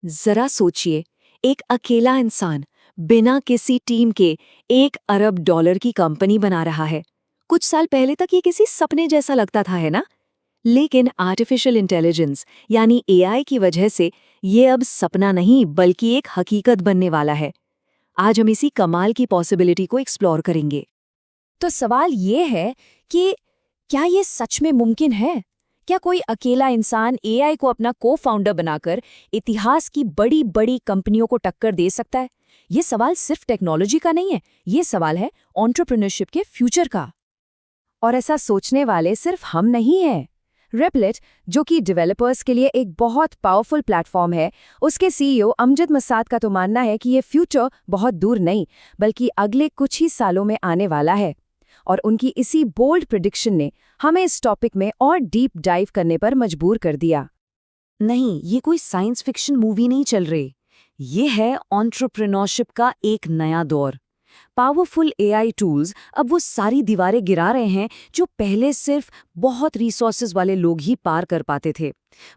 जरा सोचिए, एक अकेला इंसान बिना किसी टीम के 1 अरब डॉलर की कंपनी बना रहा है। कुछ साल पहले तक ये किसी सपने जैसा लगता था, है ना? लेकिन आर्टिफिशियल इंटेलिजेंस यानी एआई की वजह से ये अब सपना नहीं बल्कि एक हकीकत बनने वाला है। आज हम इसी कमाल की पॉसिबिलिटी को एक्सप्लोर करेंगे। तो सवाल ये है कि क्या ये सच में मुमकिन है? क्या कोई अकेला इंसान एआई को अपना को-फाउंडर बनाकर इतिहास की बड़ी-बड़ी कंपनियों को टक्कर दे सकता है? ये सवाल सिर्फ टेक्नोलॉजी का नहीं है, ये सवाल है एंटरप्रेन्योरशिप के फ्यूचर का। और ऐसा सोचने वाले सिर्फ हम नहीं हैं। रेपलेट, जो कि डेवलपर्स के लिए एक बहुत पावरफुल प्लेटफॉर्म है, उसके सीईओ अमजद मसाद का तो मानना है कि ये फ्यूचर बहुत दूर नहीं, बल्कि अगले कुछ ही सालों में आने वाला है। और उनकी इसी बोल्ड प्रेडिक्शन ने हमें इस टॉपिक में और डीप डाइव करने पर मजबूर कर दिया। नहीं, ये कोई साइंस फिक्शन मूवी नहीं चल रही। ये है एंटरप्रेन्योरशिप का एक नया दौर। पावरफुल एआई टूल्स अब वो सारी दीवारें गिरा रहे हैं जो पहले सिर्फ बहुत रिसोर्सेज वाले लोग ही पार कर पाते थे।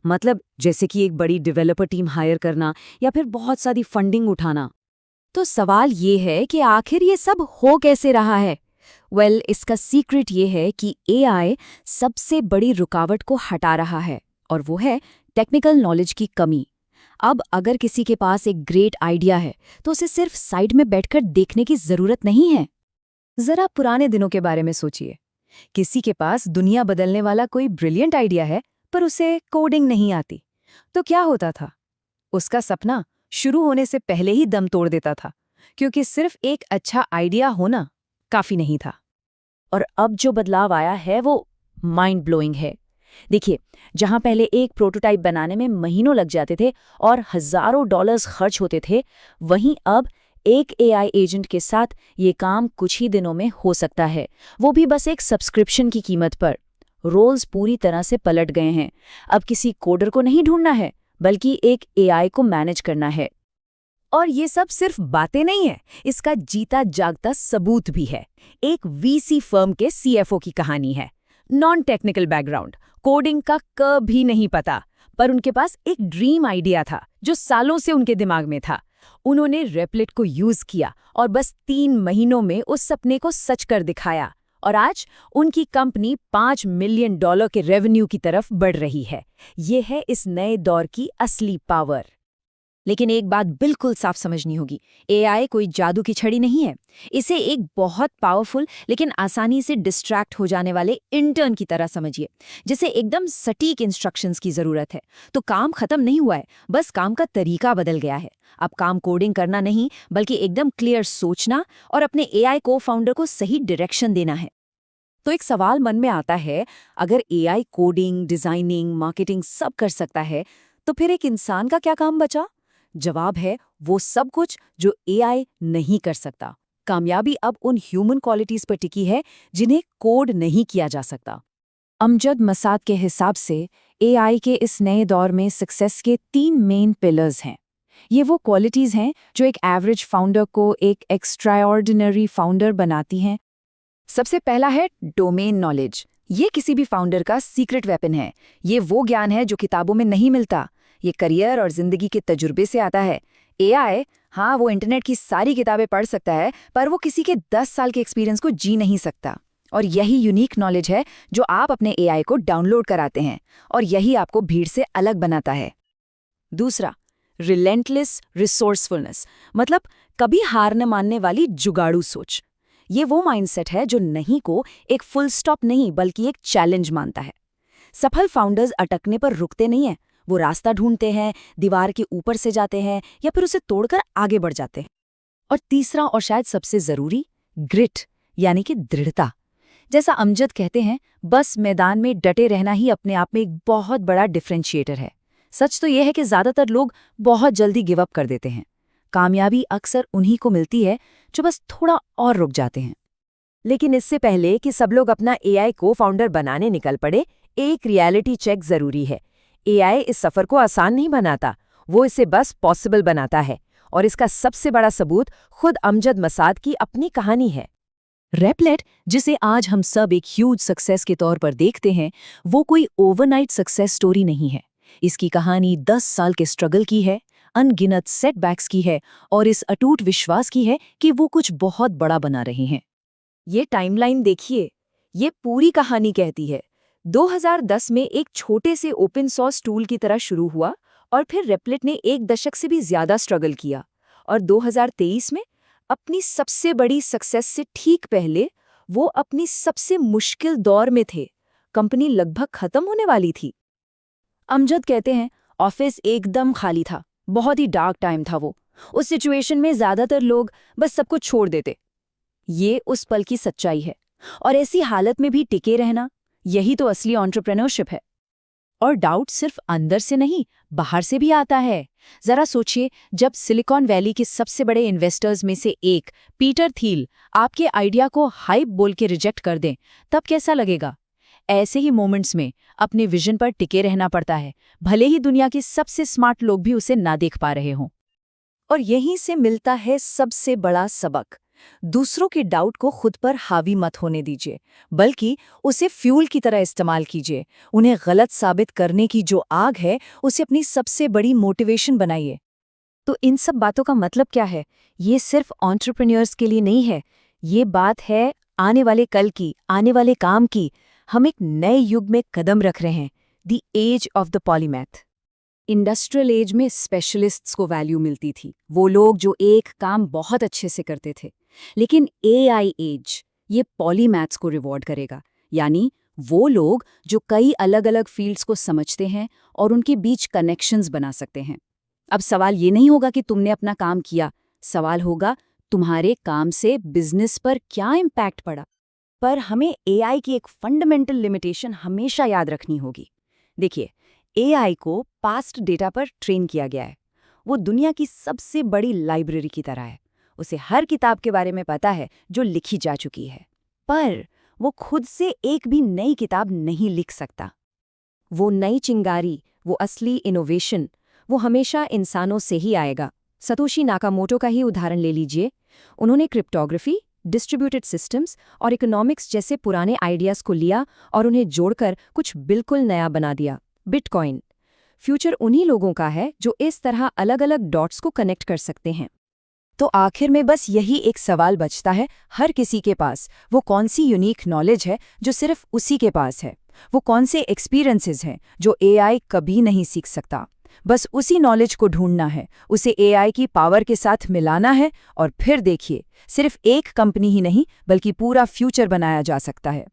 मतलब जैसे कि एक बड़ी डेवलपर टीम हायर करना या फिर बहुत सारी फंडिंग उठाना। तो सवाल ये है कि आखिर ये सब हो कैसे रहा है? इसका सीक्रेट ये है कि एआई सबसे बड़ी रुकावट को हटा रहा है, और वो है टेक्निकल नॉलेज की कमी। अब अगर किसी के पास एक ग्रेट आइडिया है तो उसे सिर्फ साइड में बैठकर देखने की जरूरत नहीं है। जरा पुराने दिनों के बारे में सोचिए। किसी के पास दुनिया बदलने वाला कोई ब्रिलियंट आइडिया है पर उसे कोडिंग नहीं आती, तो क्या होता था? उसका सपना शुरू होने से पहले ही दम तोड़ देता था, क्योंकि सिर्फ एक अच्छा आइडिया होना काफी नहीं था। और अब जो बदलाव आया है वो माइंड ब्लोइंग है। देखिए, जहां पहले एक प्रोटोटाइप बनाने में महीनों लग जाते थे और हजारों डॉलर्स खर्च होते थे, वहीं अब एक एआई एजेंट के साथ ये काम कुछ ही दिनों में हो सकता है, वो भी बस एक सब्सक्रिप्शन की कीमत पर। रोल्स पूरी तरह से पलट गए हैं। अब किसी कोडर को नहीं ढूंढना है, बल्कि एक एआई को मैनेज करना है। और ये सब सिर्फ बातें नहीं है, इसका जीता जागता सबूत भी है। एक वीसी फर्म के सीएफओ की कहानी है। नॉन टेक्निकल बैकग्राउंड, कोडिंग का कभी नहीं पता, पर उनके पास एक ड्रीम आइडिया था जो सालों से उनके दिमाग में था। उन्होंने रेपलेट को यूज किया और बस 3 महीनों में उस सपने को सच कर दिखाया। और आज उनकी कंपनी $5 मिलियन के रेवेन्यू की तरफ बढ़ रही है। ये है इस नए दौर की असली पावर। लेकिन एक बात बिल्कुल साफ समझनी होगी, एआई कोई जादू की छड़ी नहीं है। इसे एक बहुत पावरफुल लेकिन आसानी से डिस्ट्रैक्ट हो जाने वाले इंटर्न की तरह समझिए, जिसे एकदम सटीक इंस्ट्रक्शंस की जरूरत है। तो काम खत्म नहीं हुआ है, बस काम का तरीका बदल गया है। अब काम कोडिंग करना नहीं, बल्कि एकदम क्लियर सोचना और अपने एआई को फाउंडर को सही डायरेक्शन देना है। तो एक सवाल मन में आता है, अगर एआई कोडिंग, डिजाइनिंग, मार्केटिंग सब कर सकता है, तो फिर एक इंसान का क्या काम बचा? जवाब है वो सब कुछ जो एआई नहीं कर सकता। कामयाबी अब उन ह्यूमन क्वालिटीज पर टिकी है जिन्हें कोड नहीं किया जा सकता। अमजद मसाद के हिसाब से एआई के इस नए दौर में सक्सेस के 3 मेन पिलर्स हैं। ये वो क्वालिटीज हैं जो एक एवरेज फाउंडर को एक एक्स्ट्राऑर्डिनरी फाउंडर बनाती हैं। सबसे पहला है डोमेन नॉलेज। ये किसी भी फाउंडर का सीक्रेट वेपन है। ये वो ज्ञान है जो किताबों में नहीं मिलता। ये करियर और जिंदगी के तजुर्बे से आता है। एआई, हाँ, वो इंटरनेट की सारी किताबें पढ़ सकता है, पर वो किसी के 10 साल के एक्सपीरियंस को जी नहीं सकता। और यही यूनिक नॉलेज है जो आप अपने एआई को डाउनलोड कराते हैं, और यही आपको भीड़ से अलग बनाता है। दूसरा, रिलेंटलेस रिसोर्सफुलनेस, मतलब कभी हार न मानने वाली जुगाड़ू सोच। ये वो माइंडसेट है जो नहीं को एक फुल स्टॉप नहीं बल्कि एक चैलेंज मानता है। सफल फाउंडर्स अटकने पर रुकते नहीं हैं, वो रास्ता ढूंढते हैं, दीवार के ऊपर से जाते हैं या फिर उसे तोड़कर आगे बढ़ जाते हैं। और तीसरा और शायद सबसे जरूरी, ग्रिट, यानी कि दृढ़ता। जैसा अमजद कहते हैं, बस मैदान में डटे रहना ही अपने आप में एक बहुत बड़ा डिफरेंशिएटर है। सच तो यह है कि ज्यादातर लोग बहुत जल्दी गिव अप कर देते हैं। कामयाबी अक्सर उन्हीं को मिलती है जो बस थोड़ा और रुक जाते हैं। लेकिन इससे पहले कि सब लोग अपना एआई को फाउंडर बनाने निकल पड़े, एक रियलिटी चेक जरूरी है। एआई इस सफर को आसान नहीं बनाता, वो इसे बस पॉसिबल बनाता है। और इसका सबसे बड़ा सबूत खुद अमजद मसाद की अपनी कहानी है। रेपलेट, जिसे आज हम सब एक ह्यूज सक्सेस के तौर पर देखते हैं, वो कोई ओवरनाइट सक्सेस स्टोरी नहीं है। इसकी कहानी 10 साल के स्ट्रगल की है, अनगिनत सेटबैक्स की है और इस अटूट विश्वास की है कि वो कुछ बहुत बड़ा बना रहे हैं। ये टाइमलाइन देखिए, ये पूरी कहानी कहती है 2010 में एक छोटे से ओपन सोर्स टूल की तरह शुरू हुआ और फिर रेपलेट ने 1 दशक से भी ज्यादा स्ट्रगल किया और 2023 में अपनी सबसे बड़ी सक्सेस से ठीक पहले वो अपनी सबसे मुश्किल दौर में थे। कंपनी लगभग खत्म होने वाली थी। अमजद कहते हैं ऑफिस एकदम खाली था, बहुत ही डार्क टाइम था वो। उस सिचुएशन में ज्यादातर लोग बस सब कुछ छोड़ देते। ये उस पल की सच्चाई है और ऐसी हालत में भी टिके रहना, यही तो असली एंटरप्रेन्योरशिप है। और डाउट सिर्फ अंदर से नहीं, बाहर से भी आता है। जरा सोचिए, जब सिलिकॉन वैली के सबसे बड़े इन्वेस्टर्स में से एक पीटर थील आपके आइडिया को हाइप बोल के रिजेक्ट कर दें, तब कैसा लगेगा? ऐसे ही मोमेंट्स में अपने विजन पर टिके रहना पड़ता है, भले ही दुनिया के सबसे स्मार्ट लोग भी उसे ना देख पा रहे हों। और यहीं से मिलता है सबसे बड़ा सबक। दूसरों के डाउट को खुद पर हावी मत होने दीजिए, बल्कि उसे फ्यूल की तरह इस्तेमाल कीजिए। उन्हें गलत साबित करने की जो आग है, उसे अपनी सबसे बड़ी मोटिवेशन बनाइए। तो इन सब बातों का मतलब क्या है? ये सिर्फ एंटरप्रेन्योर्स के लिए नहीं है, ये बात है आने वाले कल की, आने वाले काम की। हम एक नए युग में कदम रख रहे हैं, the age of the polymath. Industrial age में स्पेशलिस्ट्स को वैल्यू मिलती थी, वो लोग जो एक काम बहुत अच्छे से करते थे। लेकिन एआई एज ये पॉलीमैथ्स को रिवॉर्ड करेगा, यानी वो लोग जो कई अलग अलग फील्ड्स को समझते हैं और उनके बीच कनेक्शंस बना सकते हैं। अब सवाल ये नहीं होगा कि तुमने अपना काम किया, सवाल होगा तुम्हारे काम से बिजनेस पर क्या इम्पैक्ट पड़ा। पर हमें एआई की एक फंडामेंटल लिमिटेशन हमेशा याद रखनी होगी। देखिए, एआई को पास्ट डेटा पर ट्रेन किया गया है। वो दुनिया की सबसे बड़ी लाइब्रेरी की तरह है। उसे हर किताब के बारे में पता है जो लिखी जा चुकी है, पर वो खुद से एक भी नई किताब नहीं लिख सकता। वो नई चिंगारी, वो असली इनोवेशन, वो हमेशा इंसानों से ही आएगा। सतोशी नाकामोटो का ही उदाहरण ले लीजिए। उन्होंने क्रिप्टोग्राफी, डिस्ट्रीब्यूटेड सिस्टम्स और इकोनॉमिक्स जैसे पुराने आइडियाज़ को लिया और उन्हें जोड़कर कुछ बिल्कुल नया बना दिया, बिटकॉइन। फ्यूचर उन्हीं लोगों का है जो इस तरह अलग अलग डॉट्स को कनेक्ट कर सकते हैं। तो आखिर में बस यही एक सवाल बचता है हर किसी के पास, वो कौन सी यूनिक नॉलेज है जो सिर्फ उसी के पास है? वो कौन से एक्सपीरियंसेस हैं जो एआई कभी नहीं सीख सकता? बस उसी नॉलेज को ढूंढना है, उसे एआई की पावर के साथ मिलाना है और फिर देखिए, सिर्फ एक कंपनी ही नहीं बल्कि पूरा फ्यूचर बनाया जा सकता है।